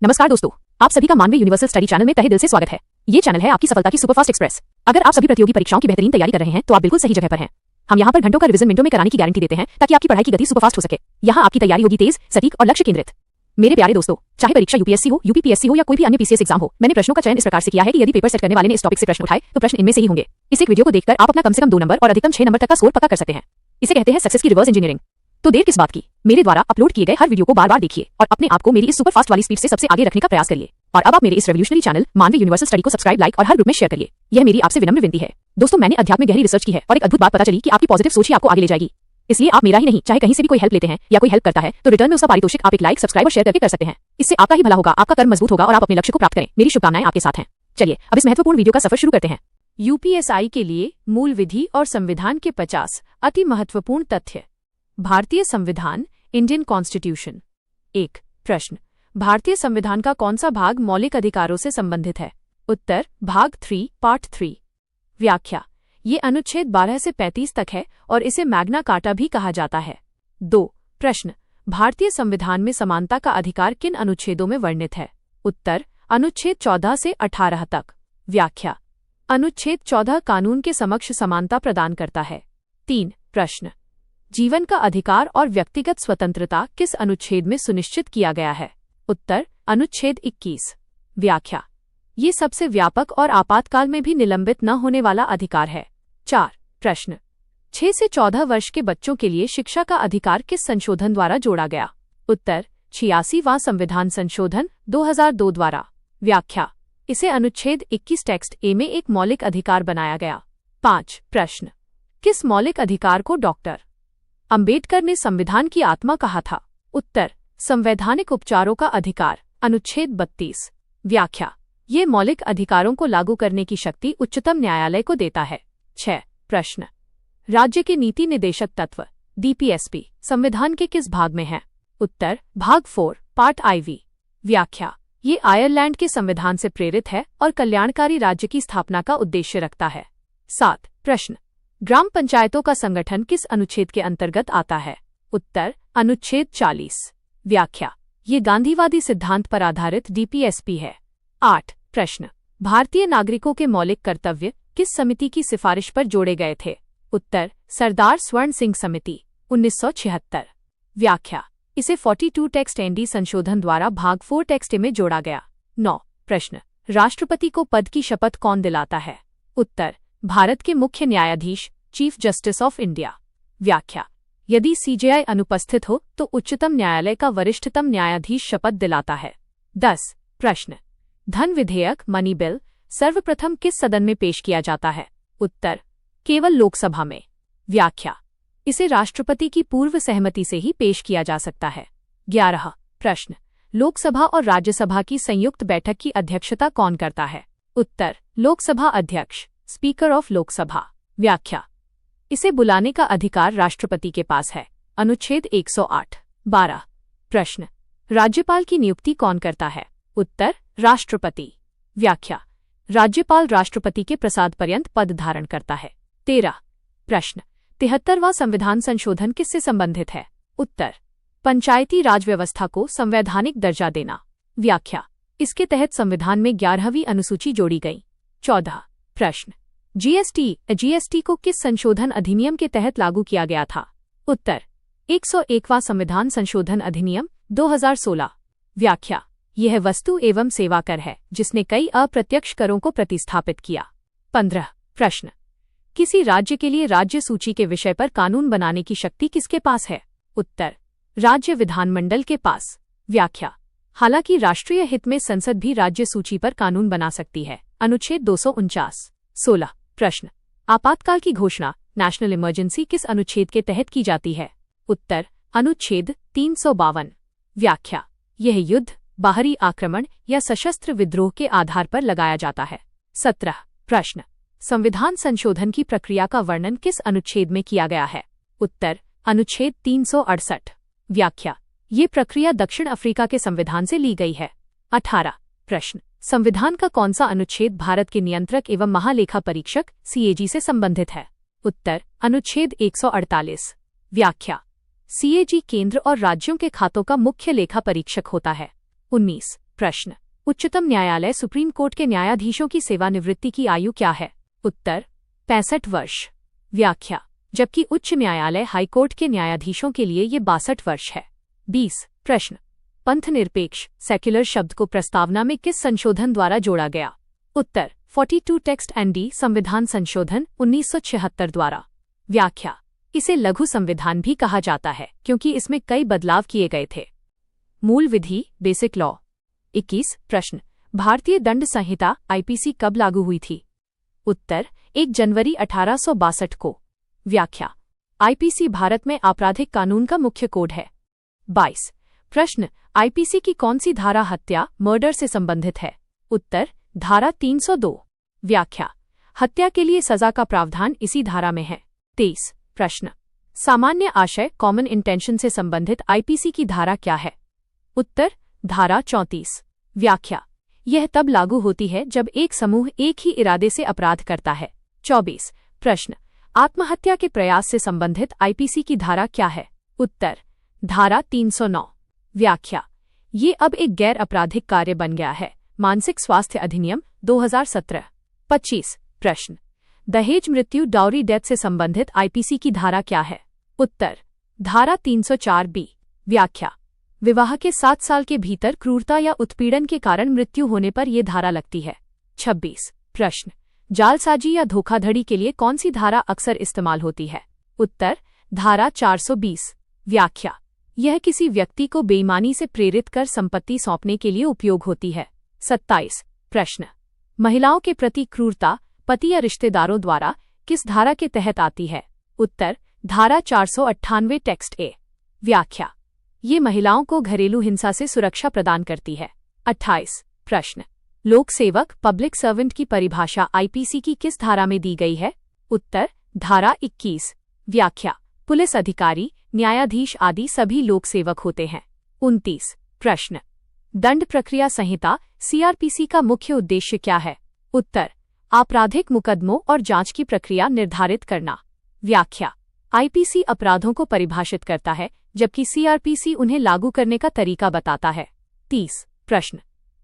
नमस्कार दोस्तों, आप सभी का मानवीय यूनिवर्सल स्टडी चैनल में तहे दिल से स्वागत है। ये चैनल है आपकी सफलता की सुपरफास्ट एक्सप्रेस। अगर आप सभी प्रतियोगी परीक्षाओं की बेहतरीन तैयारी कर रहे हैं तो आप बिल्कुल सही जगह पर हैं। हम यहाँ पर घंटों का रिवीजन मिनटों में कराने की गारंटी देते हैं ताकि आपकी पढ़ाई की गति सुपरफास्ट हो सके। यहाँ आपकी तैयारी होगी तेज, सटीक और लक्ष्य केंद्रित। मेरे प्यारे दोस्तों, चाहे परीक्षा यूपीएससी हो, यूपीपीएससी हो या कोई भी अन्य पीसीएस एग्जाम हो, मैंने प्रश्नों का चयन इस प्रकार से किया है कि यदि पेपर सेट करने वाले ने इस टॉपिक से प्रश्न उठाए तो प्रश्न इनमें से ही होंगे। इस एक वीडियो को देखकर आप अपना कम से कम 2 नंबर और अधिकतम 6 नंबर तक का स्कोर पक्का कर सकते हैं। इसे कहते हैं सक्सेस की रिवर्स इंजीनियरिंग। तो देर किस बात की, मेरे द्वारा अपलोड किए गए हर वीडियो को बार बार देखिए और अपने आप को मेरी इस सुपरफास्ट वाली स्पीड से सबसे आगे रखने का प्रयास करिए। और अब आप मेरे इस रेवोल्यूशनरी चैनल मानवीय यूनिवर्सल स्टडी को सब्सक्राइब, लाइक और हर ग्रुप में शेयर करिए। यह मेरी आपसे विनम्र विनती है। दोस्तों, मैंने अध्यात्म में गहरी रिसर्च की है और एक अद्भुत बात पता चली कि आपकी पॉजिटिव सोच ही आपको आगे ले जाएगी। इसलिए आप मेरा ही नहीं, चाहे कहीं से भी कोई हेल्प लेते हैं या कोई हेल्प करता है तो रिटर्न में उसका पारितोषिक आप एक लाइक, सब्सक्राइब और शेयर करके कर सकते हैं। इससे आपका ही भला होगा, आपका कर्म मजबूत होगा और आप अपने लक्ष्य को प्राप्त करें। मेरी शुभकामनाएं आपके साथ हैं। चलिए अब इस महत्वपूर्ण वीडियो का सफर शुरू करते हैं। यूपीएसआई के लिए मूल विधि और संविधान के 50 अति महत्वपूर्ण तथ्य। भारतीय संविधान, इंडियन कॉन्स्टिट्यूशन। 1 प्रश्न, भारतीय संविधान का कौन सा भाग मौलिक अधिकारों से संबंधित है? उत्तर, भाग 3 पार्ट 3। व्याख्या, ये अनुच्छेद 12 से 35 तक है और इसे मैग्ना कार्टा भी कहा जाता है। 2 प्रश्न, भारतीय संविधान में समानता का अधिकार किन अनुच्छेदों में वर्णित है? उत्तर, अनुच्छेद 14 से 18 तक। व्याख्या, अनुच्छेद 14 कानून के समक्ष समानता प्रदान करता है। 3 प्रश्न, जीवन का अधिकार और व्यक्तिगत स्वतंत्रता किस अनुच्छेद में सुनिश्चित किया गया है? उत्तर, अनुच्छेद 21। व्याख्या, ये सबसे व्यापक और आपातकाल में भी निलंबित न होने वाला अधिकार है। 4 प्रश्न, 6 से 14 वर्ष के बच्चों के लिए शिक्षा का अधिकार किस संशोधन द्वारा जोड़ा गया? उत्तर, 86वां संविधान संशोधन 2002 द्वारा। व्याख्या, इसे अनुच्छेद 21 टेक्स्ट ए में एक मौलिक अधिकार बनाया गया। 5 प्रश्न, किस मौलिक अधिकार को डॉक्टर अंबेडकर ने संविधान की आत्मा कहा था? उत्तर, संवैधानिक उपचारों का अधिकार, अनुच्छेद 32। व्याख्या, ये मौलिक अधिकारों को लागू करने की शक्ति उच्चतम न्यायालय को देता है। 6 प्रश्न, राज्य के नीति निदेशक तत्व डीपीएसपी संविधान के किस भाग में है? उत्तर, भाग 4 पार्ट IV। व्याख्या, ये आयरलैंड के संविधान से प्रेरित है और कल्याणकारी राज्य की स्थापना का उद्देश्य रखता है। 7 प्रश्न, ग्राम पंचायतों का संगठन किस अनुच्छेद के अंतर्गत आता है? उत्तर, अनुच्छेद 40। व्याख्या, ये गांधीवादी सिद्धांत पर आधारित डीपीएसपी है। 8 प्रश्न, भारतीय नागरिकों के मौलिक कर्तव्य किस समिति की सिफारिश पर जोड़े गए थे? उत्तर, सरदार स्वर्ण सिंह समिति 1976। व्याख्या, इसे 42 टेक्स्ट एनडी संशोधन द्वारा भाग 4 टेक्स्ट में जोड़ा गया। 9 प्रश्न, राष्ट्रपति को पद की शपथ कौन दिलाता है? उत्तर, भारत के मुख्य न्यायाधीश, चीफ जस्टिस ऑफ इंडिया। व्याख्या, यदि सीजेआई अनुपस्थित हो तो उच्चतम न्यायालय का वरिष्ठतम न्यायाधीश शपथ दिलाता है। 10 प्रश्न, धन विधेयक मनी बिल सर्वप्रथम किस सदन में पेश किया जाता है? उत्तर, केवल लोकसभा में। व्याख्या, इसे राष्ट्रपति की पूर्व सहमति से ही पेश किया जा सकता है। 11 प्रश्न, लोकसभा और राज्यसभा की संयुक्त बैठक की अध्यक्षता कौन करता है? उत्तर, लोकसभा अध्यक्ष, स्पीकर ऑफ लोकसभा। व्याख्या, इसे बुलाने का अधिकार राष्ट्रपति के पास है। अनुच्छेद 108। 12 प्रश्न, राज्यपाल की नियुक्ति कौन करता है? उत्तर, राष्ट्रपति। व्याख्या, राज्यपाल राष्ट्रपति के प्रसाद पर्यंत पद धारण करता है। 13 प्रश्न, 73वां संविधान संशोधन किससे संबंधित है? उत्तर, पंचायती राज व्यवस्था को संवैधानिक दर्जा देना। व्याख्या, इसके तहत संविधान में 11वीं अनुसूची जोड़ी गई। 14 प्रश्न, जीएसटी को किस संशोधन अधिनियम के तहत लागू किया गया था? उत्तर, 101वां संविधान संशोधन अधिनियम 2016। व्याख्या, यह वस्तु एवं सेवा कर है जिसने कई अप्रत्यक्ष करों को प्रतिस्थापित किया। 15 प्रश्न, किसी राज्य के लिए राज्य सूची के विषय पर कानून बनाने की शक्ति किसके पास है? उत्तर, राज्य विधानमंडल के पास। व्याख्या, हालांकि राष्ट्रीय हित में संसद भी राज्य सूची पर कानून बना सकती है। अनुच्छेद 249। 16 प्रश्न, आपातकाल की घोषणा नेशनल इमरजेंसी किस अनुच्छेद के तहत की जाती है? उत्तर, अनुच्छेद 352। व्याख्या, यह युद्ध, बाहरी आक्रमण या सशस्त्र विद्रोह के आधार पर लगाया जाता है। 17 प्रश्न, संविधान संशोधन की प्रक्रिया का वर्णन किस अनुच्छेद में किया गया है? उत्तर, अनुच्छेद 368। व्याख्या, ये प्रक्रिया दक्षिण अफ्रीका के संविधान से ली गई है। 18 प्रश्न, संविधान का कौन सा अनुच्छेद भारत के नियंत्रक एवं महालेखा परीक्षक सीएजी से संबंधित है? उत्तर, अनुच्छेद 148। व्याख्या, सीएजी केंद्र और राज्यों के खातों का मुख्य लेखा परीक्षक होता है। 19 प्रश्न, उच्चतम न्यायालय सुप्रीम कोर्ट के न्यायाधीशों की सेवानिवृत्ति की आयु क्या है? उत्तर 65 वर्ष। व्याख्या, जबकि उच्च न्यायालय हाईकोर्ट के न्यायाधीशों के लिए ये 62 वर्ष है। 20 प्रश्न, पंथनिरपेक्ष सेक्युलर शब्द को प्रस्तावना में किस संशोधन द्वारा जोड़ा गया? उत्तर 42 टेक्स्ट एंड डी संविधान संशोधन 1976 द्वारा। व्याख्या, इसे लघु संविधान भी कहा जाता है क्योंकि इसमें कई बदलाव किए गए थे। मूल विधि बेसिक लॉ। 21 प्रश्न, भारतीय दंड संहिता आईपीसी कब लागू हुई थी? उत्तर 1 जनवरी 1862 को। व्याख्या, आईपीसी भारत में आपराधिक कानून का मुख्य कोड है। 22 प्रश्न, आईपीसी की कौन सी धारा हत्या मर्डर से संबंधित है? उत्तर धारा 302। व्याख्या, हत्या के लिए सजा का प्रावधान इसी धारा में है। 23 प्रश्न, सामान्य आशय कॉमन इंटेंशन से संबंधित आईपीसी की धारा क्या है? उत्तर धारा 34। व्याख्या, यह तब लागू होती है जब एक समूह एक ही इरादे से अपराध करता है। 24 प्रश्न, आत्महत्या के प्रयास से संबंधित आईपीसी की धारा क्या है? उत्तर धारा 309। व्याख्या, ये अब एक गैर आपराधिक कार्य बन गया है। मानसिक स्वास्थ्य अधिनियम 2017। 25 प्रश्न, दहेज मृत्यु डाउरी डेथ से संबंधित आईपीसी की धारा क्या है? उत्तर धारा 304 व्याख्या, विवाह के 7 साल के भीतर क्रूरता या उत्पीड़न के कारण मृत्यु होने पर यह धारा लगती है। 26 प्रश्न, जालसाजी या धोखाधड़ी के लिए कौन सी धारा अक्सर इस्तेमाल होती है? उत्तर धारा 420। व्याख्या, यह किसी व्यक्ति को बेईमानी से प्रेरित कर संपत्ति सौंपने के लिए उपयोग होती है। 27 प्रश्न, महिलाओं के प्रति क्रूरता पति या रिश्तेदारों द्वारा किस धारा के तहत आती है? उत्तर धारा 498 टेक्स्ट ए। व्याख्या, ये महिलाओं को घरेलू हिंसा से सुरक्षा प्रदान करती है। 28 प्रश्न, लोक सेवक पब्लिक सर्वेंट की परिभाषा आईपीसी की किस धारा में दी गई है? उत्तर धारा 21। व्याख्या, पुलिस अधिकारी न्यायाधीश आदि सभी लोक सेवक होते हैं। 29 प्रश्न, दंड प्रक्रिया संहिता सीआरपीसी का मुख्य उद्देश्य क्या है? उत्तर आपराधिक मुकदमों और जांच की प्रक्रिया निर्धारित करना। व्याख्या, आईपीसी अपराधों को परिभाषित करता है जबकि सीआरपीसी उन्हें लागू करने का तरीका बताता है। 30 प्रश्न,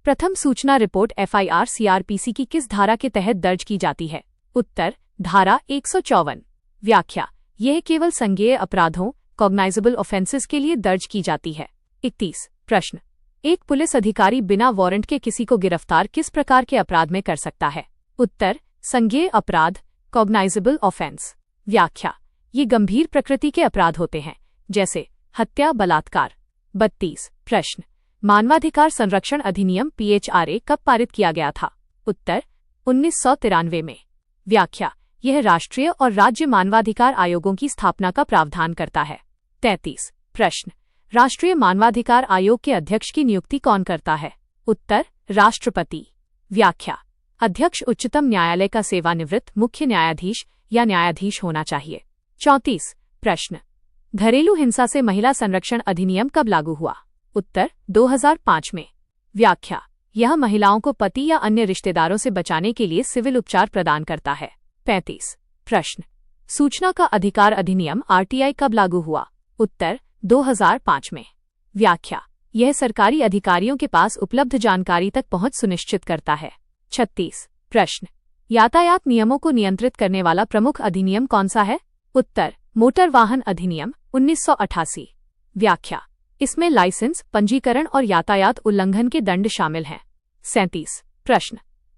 प्रथम सूचना रिपोर्ट एफआईआर सीआरपीसी की किस धारा के तहत दर्ज की जाती है? उत्तर धारा 154। व्याख्या, यह केवल संज्ञेय अपराधों कॉग्नाइजेबल ऑफेंसेस के लिए दर्ज की जाती है। 31 प्रश्न, एक पुलिस अधिकारी बिना वारंट के किसी को गिरफ्तार किस प्रकार के अपराध में कर सकता है? उत्तर संज्ञेय अपराध कॉग्नाइजेबल ऑफेंस। व्याख्या, ये गंभीर प्रकृति के अपराध होते हैं जैसे हत्या बलात्कार। 32 प्रश्न, मानवाधिकार संरक्षण अधिनियम पीएचआरए कब पारित किया गया था? उत्तर 1993 में। व्याख्या, यह राष्ट्रीय और राज्य मानवाधिकार आयोगों की स्थापना का प्रावधान करता है। 33 प्रश्न, राष्ट्रीय मानवाधिकार आयोग के अध्यक्ष की नियुक्ति कौन करता है? उत्तर राष्ट्रपति। व्याख्या, अध्यक्ष उच्चतम न्यायालय का सेवानिवृत्त मुख्य न्यायाधीश या न्यायाधीश होना चाहिए। 34 प्रश्न, घरेलू हिंसा से महिला संरक्षण अधिनियम कब लागू हुआ? उत्तर 2005 में। व्याख्या, यह महिलाओं को पति या अन्य रिश्तेदारों से बचाने के लिए सिविल उपचार प्रदान करता है। 35 प्रश्न, सूचना का अधिकार अधिनियम आरटीआई कब लागू हुआ? उत्तर 2005 में। व्याख्या, यह सरकारी अधिकारियों के पास उपलब्ध जानकारी तक पहुंच सुनिश्चित करता है। 36 प्रश्न, यातायात नियमों को नियंत्रित करने वाला प्रमुख अधिनियम कौन सा है? उत्तर मोटर वाहन अधिनियम 1988। व्याख्या, इसमें लाइसेंस पंजीकरण और यातायात उल्लंघन के दंड शामिल हैं। 37 प्रश्न,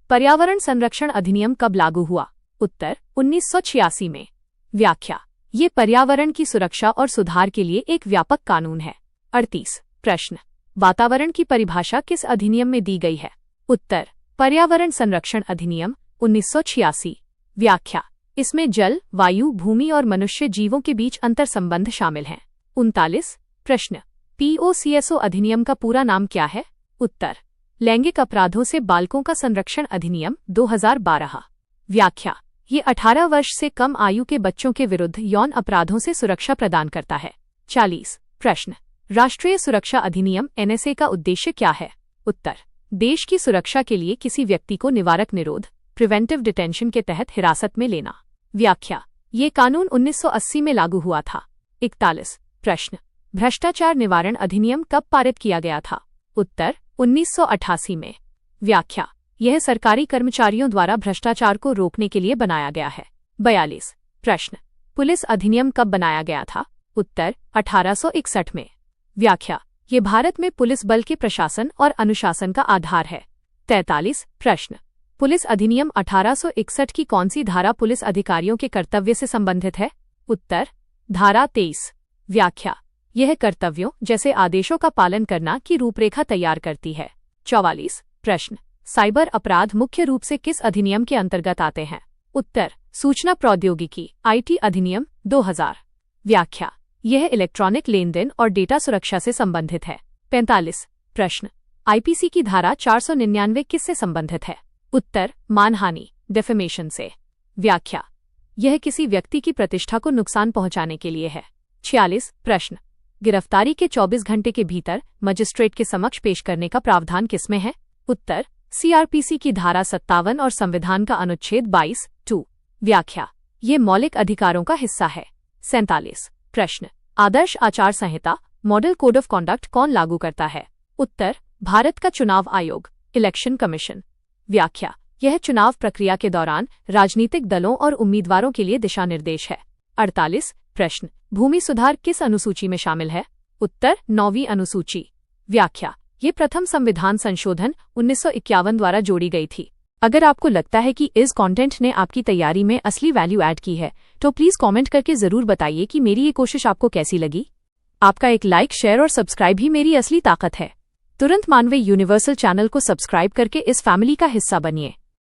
पर्यावरण संरक्षण अधिनियम कब लागू हुआ? उत्तर 1986 में। व्याख्या, ये पर्यावरण की सुरक्षा और सुधार के लिए एक व्यापक कानून है। 38 प्रश्न, वातावरण की परिभाषा किस अधिनियम में दी गई है? उत्तर पर्यावरण संरक्षण अधिनियम 1986। व्याख्या, इसमें जल वायु भूमि और मनुष्य जीवों के बीच अंतर संबंध शामिल हैं। 39 प्रश्न, पीओसीएसओ अधिनियम का पूरा नाम क्या है? उत्तर लैंगिक अपराधों से बालकों का संरक्षण अधिनियम 2012। व्याख्या, ये 18 वर्ष से कम आयु के बच्चों के विरुद्ध यौन अपराधों से सुरक्षा प्रदान करता है। 40 प्रश्न, राष्ट्रीय सुरक्षा अधिनियम एनएसए का उद्देश्य क्या है? उत्तर देश की सुरक्षा के लिए किसी व्यक्ति को निवारक निरोध प्रिवेंटिव डिटेंशन के तहत हिरासत में लेना। व्याख्या, ये कानून 1980 में लागू हुआ था। 41 प्रश्न, भ्रष्टाचार निवारण अधिनियम कब पारित किया गया था? उत्तर 1988 में। व्याख्या, यह सरकारी कर्मचारियों द्वारा भ्रष्टाचार को रोकने के लिए बनाया गया है। 42 प्रश्न, पुलिस अधिनियम कब बनाया गया था? उत्तर 1861 में। व्याख्या, ये भारत में पुलिस बल के प्रशासन और अनुशासन का आधार है। 43 प्रश्न, पुलिस अधिनियम 1861 की कौन सी धारा पुलिस अधिकारियों के कर्तव्य से संबंधित है? उत्तर धारा 23। व्याख्या, यह कर्तव्यों जैसे आदेशों का पालन करना की रूपरेखा तैयार करती है। 44 प्रश्न, साइबर अपराध मुख्य रूप से किस अधिनियम के अंतर्गत आते हैं? उत्तर सूचना प्रौद्योगिकी IT अधिनियम 2000। व्याख्या, यह इलेक्ट्रॉनिक लेनदेन और डेटा सुरक्षा से संबंधित है। 45 प्रश्न, IPC की धारा 499 किससे संबंधित है? उत्तर मानहानि डेफेमेशन से। व्याख्या, यह किसी व्यक्ति की प्रतिष्ठा को नुकसान पहुंचाने के लिए है। 46 प्रश्न, गिरफ्तारी के 24 घंटे के भीतर मजिस्ट्रेट के समक्ष पेश करने का प्रावधान किसमें है? उत्तर CRPC की धारा 57 और संविधान का अनुच्छेद 22(2)। व्याख्या, ये मौलिक अधिकारों का हिस्सा है। 47 प्रश्न, आदर्श आचार संहिता मॉडल कोड ऑफ कॉन्डक्ट कौन लागू करता है? उत्तर भारत का चुनाव आयोग इलेक्शन कमीशन। व्याख्या, यह चुनाव प्रक्रिया के दौरान राजनीतिक दलों और उम्मीदवारों के लिए दिशा निर्देश है। 48 प्रश्न, भूमि सुधार किस अनुसूची में शामिल है? उत्तर 9वीं अनुसूची। व्याख्या, ये प्रथम संविधान संशोधन 1951 द्वारा जोड़ी गई थी। अगर आपको लगता है कि इस कंटेंट ने आपकी तैयारी में असली वैल्यू ऐड की है तो प्लीज कमेंट करके जरूर बताइए कि मेरी ये कोशिश आपको कैसी लगी। आपका एक लाइक, शेयर और सब्सक्राइब ही मेरी असली ताकत है। तुरंत मानवे यूनिवर्सल चैनल को सब्सक्राइब करके इस फैमिली का हिस्सा बनिए।